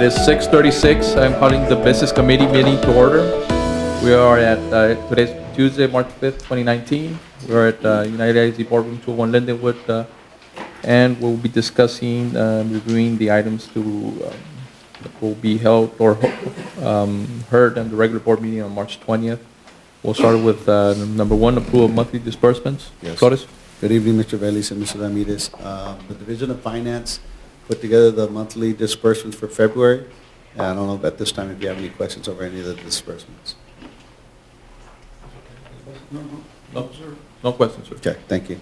is 6:36. I'm calling the Business Committee meeting to order. We are at, today's Tuesday, March 5th, 2019. We are at United IZ Boardroom 201 Lindenwood, and we'll be discussing, reviewing the items that will be held or heard in the regular board meeting on March 20th. We'll start with number one, approval of monthly disbursements. Yes. Flores? Good evening, Mr. Vélez and Mr. Ramirez. The Division of Finance put together the monthly disbursements for February. I don't know at this time if you have any questions over any of the disbursements. No, sir. No questions, sir. Okay, thank you.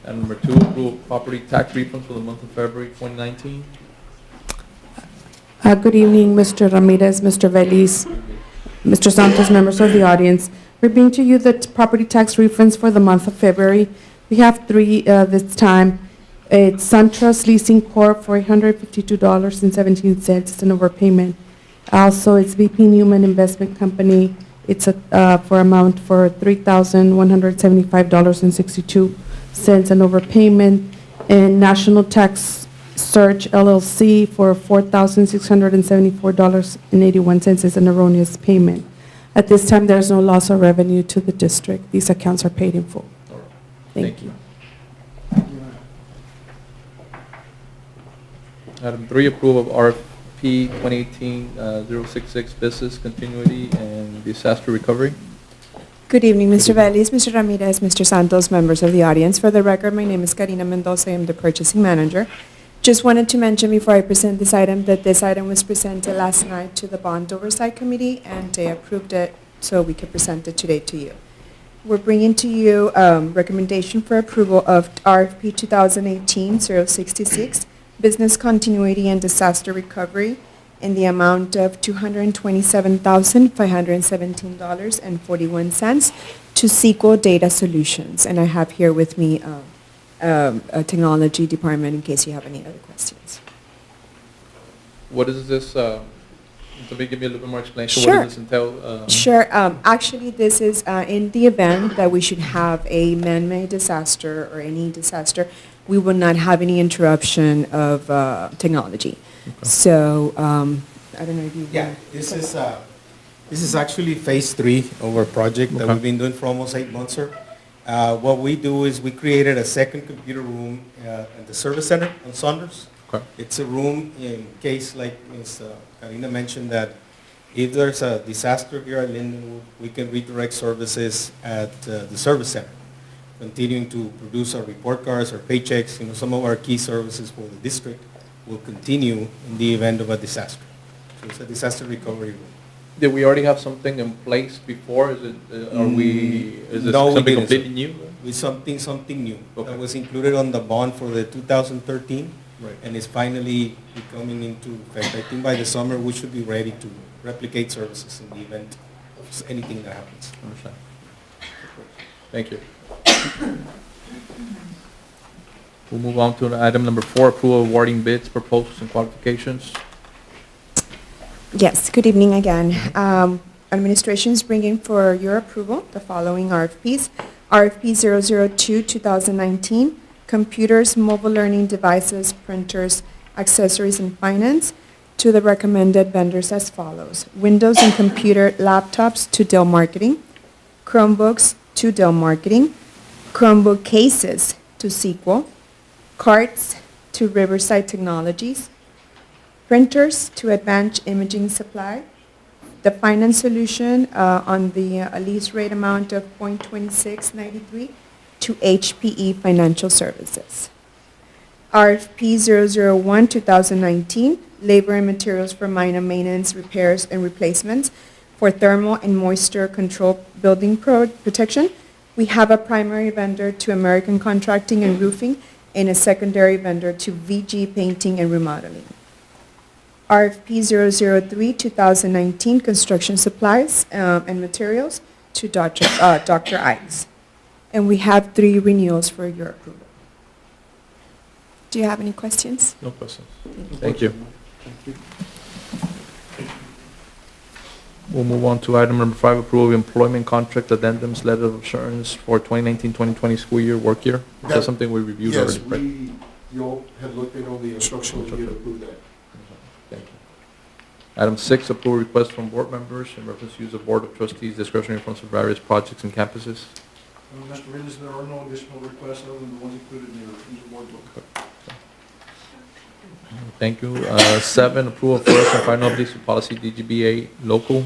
And number two, approve property tax refunds for the month of February 2019. Good evening, Mr. Ramirez, Mr. Vélez, Mr. Santos, members of the audience. We bring to you the property tax refunds for the month of February. We have three this time. It's SunTrust Leasing Corp. for $852.17. It's an overpayment. Also, it's VP Newman Investment Company. It's for amount for $3,175.62, an overpayment. And National Tax Search LLC for $4,674.81 is an erroneous payment. At this time, there is no loss of revenue to the district. These accounts are paid in full. All right. Thank you. Item three, approval of RFP 2018-066 business continuity and disaster recovery. Good evening, Mr. Vélez, Mr. Ramirez, Mr. Santos, members of the audience. For the record, my name is Karina Mendoza. I am the purchasing manager. Just wanted to mention before I present this item that this item was presented last night to the Bond Oversight Committee, and they approved it so we could present it today to you. We're bringing to you recommendation for approval of RFP 2018-066, Business Continuity and Disaster Recovery, in the amount of $227,517.41 to Sequel Data Solutions. And I have here with me a technology department in case you have any other questions. What is this? Somebody give me a little bit more explanation. Sure. What does this entail? Sure. Actually, this is in the event that we should have a man-made disaster or any disaster, we will not have any interruption of technology. Okay. So I don't know if you Yeah, want- this is actually phase 3 of our project that Okay. we've been doing for almost 8 months, sir. What we do is we created a second computer room at the service center on Saunders. Okay. It's a room in case, like Ms. Karina mentioned, that if there's a disaster here at Lindenwood, we can redirect services at the service center, continuing to produce our report cards, our paychecks. Some of our key services for the district will continue in the event of a disaster. So it's a disaster recovery room. Did we already have something in place before? Is it? Is this No, we something didn't, completely sir. new? With something new. Okay. That was included on the bond for the 2013, Right. and is finally coming into effect. I think by the summer, we should be ready to replicate services in the event of anything that happens. Understand. Thank you. We'll move on to item number 4, approval of awarding bids, proposals, and qualifications. Yes, good evening again. Administration is bringing for your approval the following RFPs. RFP 002-2019, computers, mobile learning devices, printers, accessories, and finance, to the recommended vendors as follows. Windows and computer laptops to Dell Marketing, Chromebooks to Dell Marketing, Chromebook cases to Sequel, carts to Riverside Technologies, printers to Advanced Imaging Supply, the finance solution on the lease rate amount of 0.2693 to HPE Financial Services. RFP 001-2019, labor and materials for minor maintenance, repairs, and replacements for thermal and moisture control building protection. We have a primary vendor to American Contracting and Roofing and a secondary vendor to VG Painting and Remodeling. RFP 003-2019, construction supplies and materials to Dr. Ives. And we have 3 renewals for your approval. Do you have any questions? No questions. Thank you. We'll move on to item number 5, approval of employment contract addendums, letter of assurance for 2019-2020 school year, work year. Is that something we reviewed Yes, already? Right? you all had looked in on the instructional, you had approved that. Thank you. Item 6, approve request from board members in reference to use of Board of Trustees discretionary funds for various projects and campuses. Mr. Reyes, there are no additional requests other than the ones included in your board book. Thank you. 7, approval of first and final updates to policy DGBA local.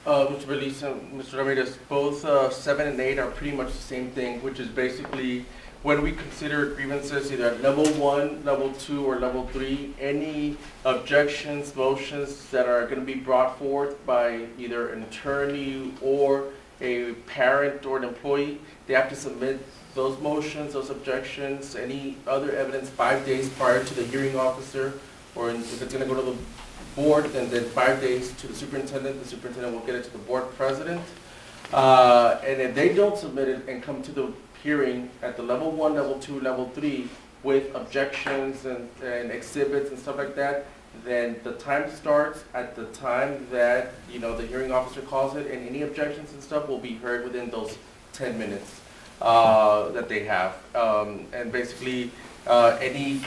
Mr. Belize and Mr. Ramirez, both 7 and 8 are pretty much the same thing, which is basically when we consider grievances either at level 1, level 2, or level 3, any objections, motions that are going to be brought forth by either an attorney or a parent or an employee, they have to submit those motions, those objections, any other evidence 5 days prior to the hearing officer, or if it's going to go to the board, and then 5 days to the superintendent will get it to the board president. And if they don't submit it and come to the hearing at the level 1, level 2, level 3 with objections and exhibits and stuff like that, then the time starts at the time that, you know, the hearing officer calls it, and any objections and stuff will be heard within those 10 minutes that they have. And basically, any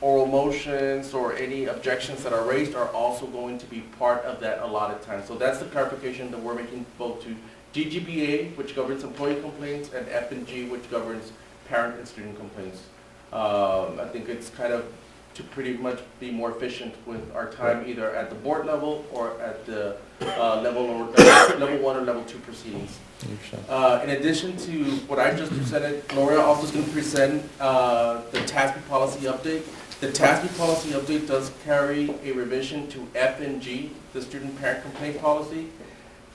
oral motions or any objections that are raised are also going to be part of that allotted time. So that's the clarification that we're making both to DGBA, which governs employee complaints, and F&G, which governs parent and student complaints. I think it's kind of to pretty much be more efficient with our time, either at the board level or at the level 1 or level 2 proceedings. In addition to what I just presented, Gloria also is going to present the TASB policy update. The TASB policy update does carry a revision to F&G, the student parent complaint policy.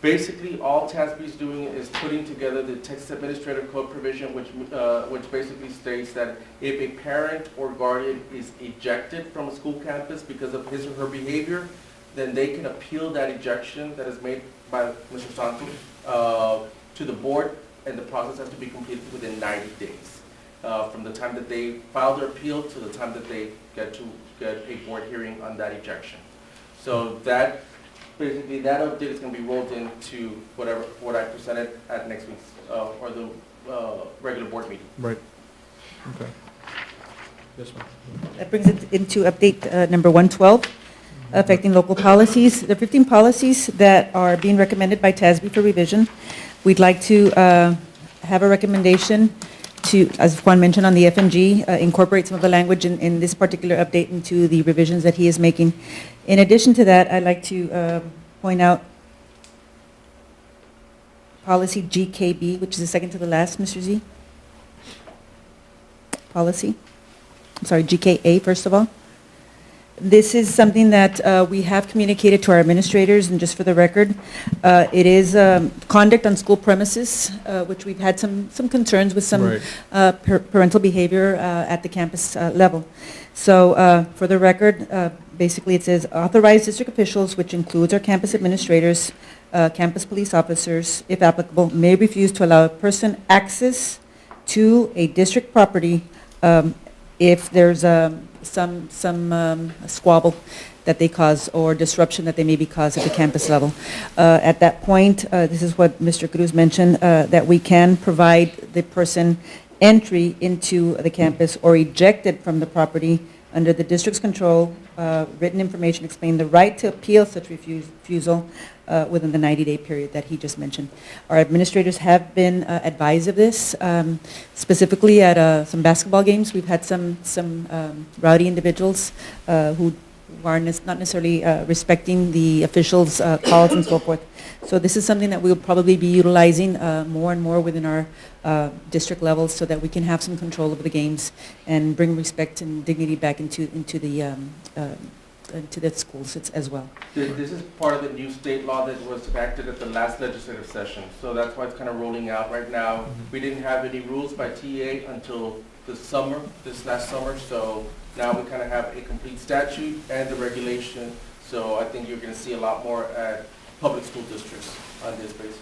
Basically, all TASB is doing is putting together the Texas Administrative Code provision, which basically states that if a parent or guardian is ejected from a school campus because of his or her behavior, then they can appeal that ejection that is made by Mr. Santos to the board, and the process has to be completed within 90 days. From the time that they file their appeal to the time that they get a board hearing on that ejection. So that, basically, that update is going to be rolled into what I presented at next week's, or the regular board meeting. Right. Okay. Yes, ma'am. That brings it into update number 112, affecting local policies. There are 15 policies that are being recommended by TASB for revision. We'd like to have a recommendation to, as Juan mentioned on the F&G, incorporate some of the language in this particular update into the revisions that he is making. In addition to that, I'd like to point out policy GKB, which is the second to the last, Mr. Z. Policy. I'm sorry, GKA, first of all. This is something that we have communicated to our administrators, and just for the record, it is conduct on school premises, which we've had some concerns with some parental behavior at the campus level. So for the record, basically it says authorized district officials, which includes our campus administrators, campus police officers, if applicable, may refuse to allow a person access to a district property if there's some squabble that they cause or disruption that they may be caused at the campus level. At that point, this is what Mr. Cruz mentioned, that we can provide the person entry into the campus or ejected from the property under the district's control, written information explaining the right to appeal such refusal within the 90-day period that he just mentioned. Our administrators have been advised of this, specifically at some basketball games. We've had some rowdy individuals who are not necessarily respecting the officials' calls and so forth. So this is something that we'll probably be utilizing more and more within our district levels, so that we can have some control over the games and bring respect and dignity back into the schools as well. This is part of the new state law that was enacted at the last legislative session. So that's why it's kind of rolling out right now. We didn't have any rules by TEA until this last summer. So now we kind of have a complete statute and the regulation. So I think you're going to see a lot more at public school districts on this basis.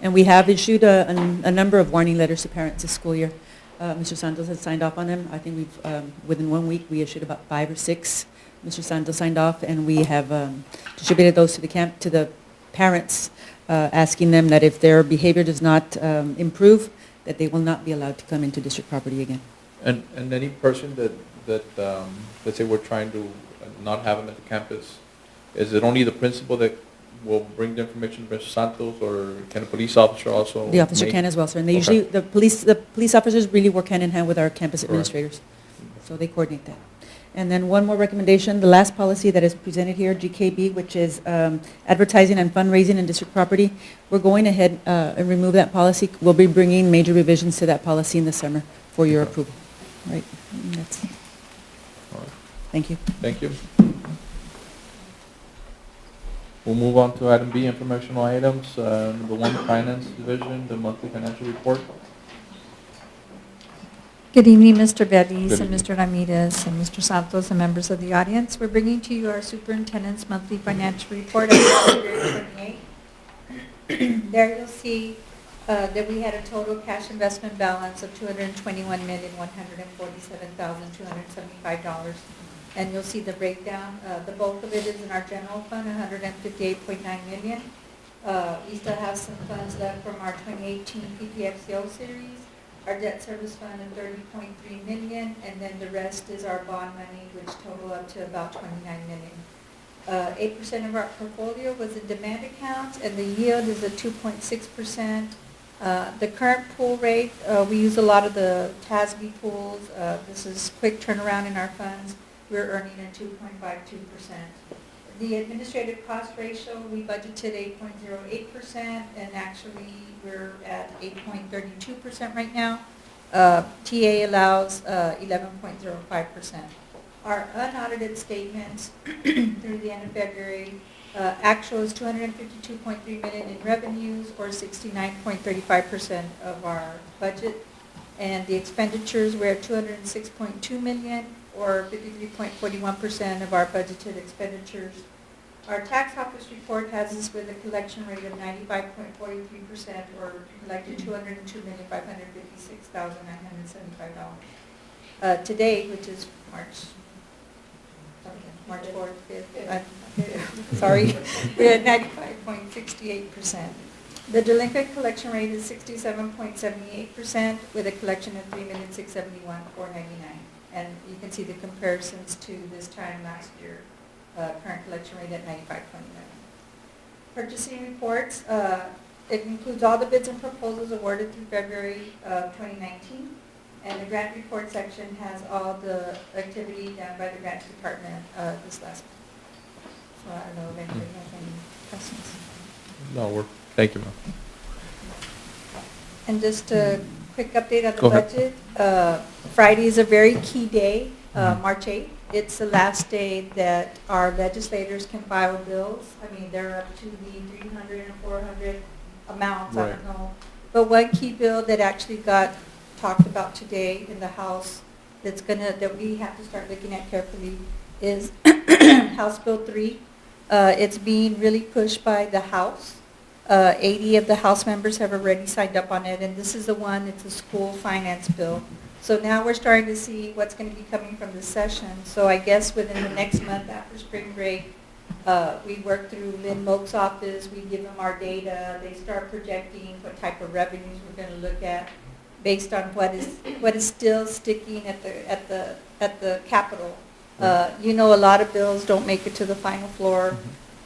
And we have issued a number of warning letters to parents this school year. Mr. Santos has signed off on them. I think we've, within 1 week, we issued about 5 or 6. Mr. Santos signed off, and we have distributed those to the parents, asking them that if their behavior does not improve, that they will not be allowed to come into district property again. And any person that, let's say we're trying to not have them at the campus, is it only the principal that will bring the information to Mr. Santos, or can a police officer also? The officer make- can as well, sir. And they Okay. usually, the police officers really work hand in hand with our campus Correct. administrators. So they coordinate that. And then one more recommendation, the last policy that is presented here, GKB, which is advertising and fundraising in district property. We're going ahead and remove that policy. We'll be bringing major revisions to that policy in the summer for your Okay. approval. Right, and that's, All right. thank you. Thank you. We'll move on to item B, informational items. Number 1, Finance Division, the monthly financial report. Good evening, Mr. Bellis Good and Mr. Ramirez and Mr. Santos and members of the audience. We're bringing to you our superintendent's monthly financial report as of February 28. There you'll see that we had a total cash investment balance of $221,147,275. And you'll see the breakdown. The bulk of it is in our general fund, $158.9 million. We still have some funds left from our 2018 PPFCO series. Our debt service fund of $30.3 million, and then the rest is our bond money, which total up to about $29 million. 8% of our portfolio was in demand accounts, and the yield is at 2.6%. The current pool rate, we use a lot of the TASB pools. This is quick turnaround in our funds. We're earning a 2.52%. The administrative cost ratio, we budgeted 8.08%, and actually we're at 8.32% right now. TA allows 11.05%. Our unaudited statements through the end of February, actual is $252.3 million in revenues, or 69.35% of our budget. And the expenditures, we're at $206.2 million, or 53.41% of our budgeted expenditures. Our tax office report has us with a collection rate of 95.43%, or collected $202,556,975. Today, which is March 4th, 5th, sorry, we're at 95.68%. The delinquent collection rate is 67.78%, with a collection of $3,671,499. And you can see the comparisons to this time last year, current collection rate at 95.9. Purchasing reports, it includes all the bids and proposals awarded through February 2019. And the grant report section has all the activity done by the grants department this last month. So I don't know if anybody has any questions. No, thank you, ma'am. And just a quick update on the Go ahead. budget. Friday is a very key day, March 8th. It's the last day that our legislators can file bills. I mean, they're up to the 300 and 400 amounts, I don't Right. know. But one key bill that actually got talked about today in the House that we have to start looking at carefully is House Bill 3. It's being really pushed by the House. 80 of the House members have already signed up on it, and this is the one, it's a school finance bill. So now we're starting to see what's going to be coming from this session. So I guess within the next month after spring break, we work through Lynn Moak's office, we give them our data, they start projecting what type of revenues we're going to look at based on what is still sticking at the Capitol. You know, a lot of bills don't make it to the final floor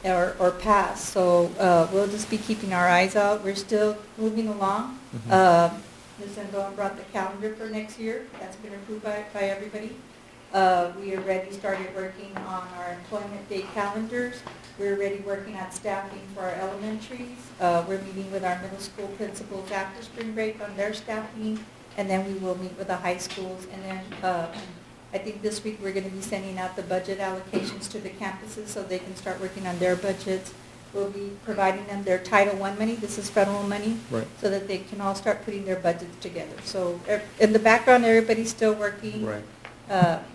or pass, so we'll just be keeping our eyes out. We're still moving along. Ms. Rendon brought the calendar for next year. That's been approved by everybody. We already started working on our employment day calendars. We're already working on staffing for our elementaries. We're meeting with our middle school principals after spring break on their staffing, and then we will meet with the high schools. And then I think this week we're going to be sending out the budget allocations to the campuses so they can start working on their budgets. We'll be providing them their Title I money. This is federal money, Right. so that they can all start putting their budgets together. So in the background, everybody's still working. Right.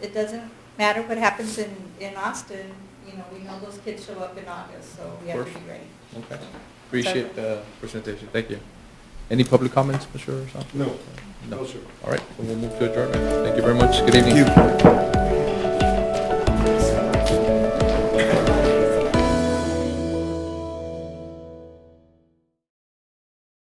It doesn't matter what happens in Austin. You know, we know those kids show up in August, so we have to be ready. Okay. Appreciate the presentation. Thank you. Any public comments, Mr. Santos? No. No. No, sir. All right, so we'll move to adjournment. Thank you very much. Good evening. Thank you.